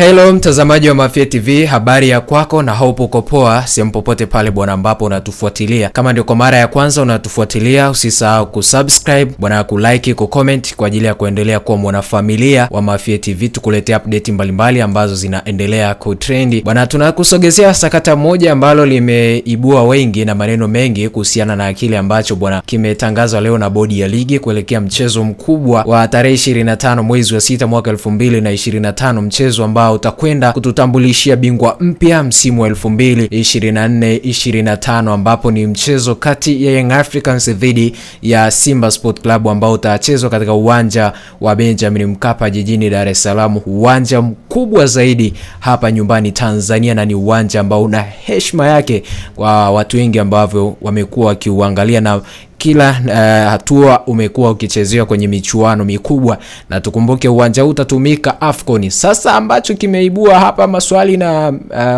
Hello mtazamaji wa Mafia TV, habari ya kwako na hope uko poa sehemu popote pale bwana ambapo unatufuatilia. Kama ndio kwa mara ya kwanza unatufuatilia, usisahau kusubscribe bwana, kulike, kucomment kwa ajili ya kuendelea kuwa mwanafamilia wa Mafia TV, tukuletea update mbalimbali ambazo zinaendelea kutrendi. Bwana, tunakusogezea sakata moja ambalo limeibua wengi na maneno mengi kuhusiana na kile ambacho bwana kimetangazwa leo na bodi ya ligi kuelekea mchezo mkubwa wa tarehe 25 mwezi wa 6 mwaka 2025, mchezo ambao utakwenda kututambulishia bingwa mpya msimu wa 2024-25, ambapo ni mchezo kati ya Young Africans dhidi ya Simba Sport Club ambao utachezwa katika uwanja wa Benjamin Mkapa jijini Dar es Salaam, uwanja mkubwa zaidi hapa nyumbani Tanzania, na ni uwanja ambao una heshima yake kwa watu wengi ambao wamekuwa wakiuangalia, na kila hatua umekuwa ukichezewa kwenye michuano mikubwa, na tukumbuke uwanja huu utatumika AFCON. Sasa ambacho kimeibua hapa maswali na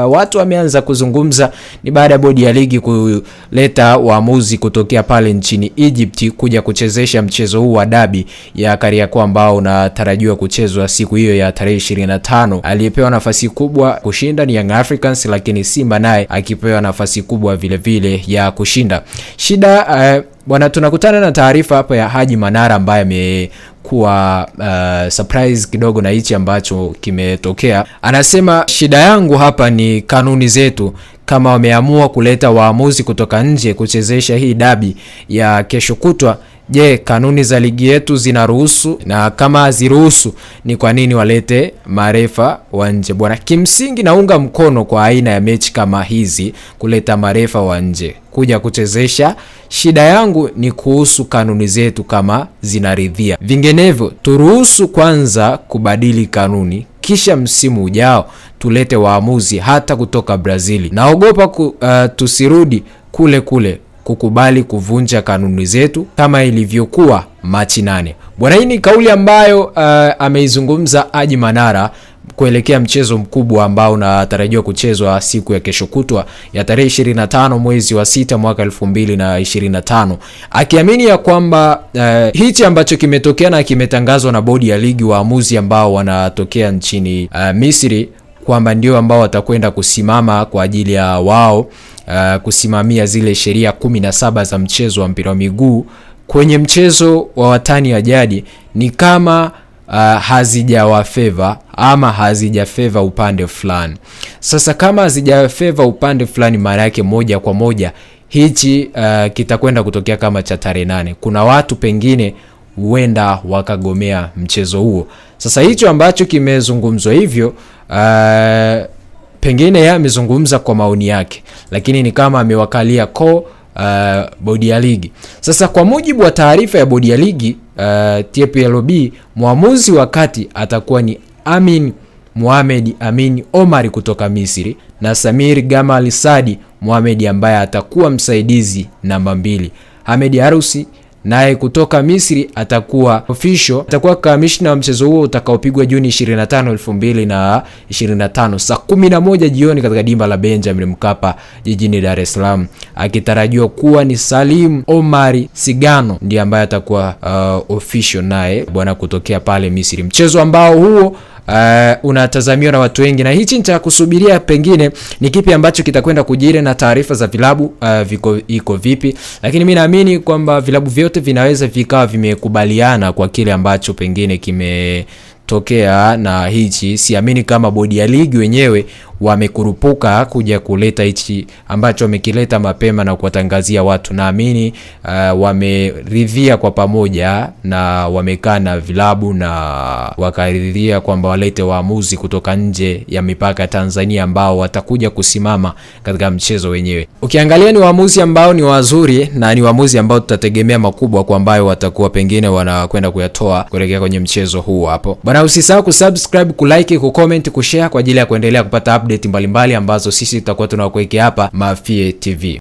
watu wameanza kuzungumza ni baada ya bodi ya ligi kuleta waamuzi kutokea pale nchini Egypt kuja kuchezesha mchezo huu wa dabi ya Kariakoo ambao unatarajiwa kuchezwa siku hiyo ya tarehe 25. Aliyepewa nafasi kubwa kushinda ni Young Africans, lakini Simba naye akipewa nafasi kubwa vile vile ya kushinda. Shida bwana, tunakutana na taarifa hapa ya Haji Manara ambaye amekuwa surprise kidogo na hichi ambacho kimetokea. Anasema shida yangu hapa ni kanuni zetu. Kama wameamua kuleta waamuzi kutoka nje kuchezesha hii dabi ya kesho kutwa, je, kanuni za ligi yetu zinaruhusu? Na kama haziruhusu, ni kwa nini walete marefa wa nje? Bwana, kimsingi naunga mkono kwa aina ya mechi kama hizi kuleta marefa wa nje kuja kuchezesha. Shida yangu ni kuhusu kanuni zetu kama zinaridhia. Vinginevyo turuhusu kwanza kubadili kanuni, kisha msimu ujao tulete waamuzi hata kutoka Brazili. Naogopa tusirudi kule kukubali kuvunja kanuni zetu kama ilivyokuwa Machi 8. Bwana, hii ni kauli ambayo ameizungumza Haji Manara kuelekea mchezo mkubwa ambao unatarajiwa kuchezwa siku ya kesho kutwa ya tarehe 25 mwezi wa 6 mwaka 2025, akiamini ya kwamba hichi ambacho kimetokea na kimetangazwa na bodi ya ligi, waamuzi ambao wanatokea nchini Misri, kwamba ndio ambao watakwenda kusimama kwa ajili ya wao kusimamia zile sheria 17 za mchezo wa mpira wa miguu kwenye mchezo wa watani wa jadi, ni kama hazijawafeva ama hazijafeva upande fulani. Sasa kama hazijafeva upande fulani, maana yake moja kwa moja hichi kitakwenda kutokea kama cha tarehe 8. Kuna watu pengine huenda wakagomea mchezo huo. Sasa hicho ambacho kimezungumzwa hivyo, pengine yeye amezungumza kwa maoni yake, lakini ni kama amewakalia bodi ya ligi. Sasa kwa mujibu wa taarifa ya bodi ya ligi TPLB, muamuzi wakati atakuwa ni Amin Mohamed Amin Omar kutoka Misri na Samir Gamal Sadi Mohamed ambaye atakuwa msaidizi namba 2. Ahmed Harusi naye kutoka Misri atakuwa official, atakuwa commissioner wa mchezo huo utakaopigwa Juni 25, 2025 saa 11 jioni katika dimba la Benjamin Mkapa jijini Dar es Salaam, akitarajiwa kuwa ni Salim Omari Sigano ndiye ambaye atakuwa official naye bwana kutokea pale Misri. Mchezo ambao huo unatazamiwa na watu wengi, na hichi nitakusubiria pengine ni kipi ambacho kitakwenda kujiri na taarifa za vilabu iko vipi, lakini mimi naamini kwamba vilabu vyote vinaweza vikawa vimekubaliana kwa kile ambacho pengine kimetokea, na hichi siamini kama bodi ya ligi wenyewe wamekurupuka kuja kuleta hichi ambacho wamekileta mapema na kuwatangazia watu. Naamini wameridhia kwa pamoja na wamekaa na vilabu na wakaridhia kwamba walete waamuzi kutoka nje ya mipaka ya Tanzania ambao watakuja kusimama katika mchezo wenyewe. Ukiangalia ni waamuzi ambao ni wazuri na ni waamuzi ambao tutategemea makubwa kwa ambayo watakuwa pengine wanakwenda kuyatoa kuelekea kwenye mchezo huu hapo. Bwana, usisahau kusubscribe, kulike, kucomment, kushare kwa ajili ya kuendelea kupata update mbalimbali ambazo sisi tutakuwa tunakuwekea hapa Mafia TV.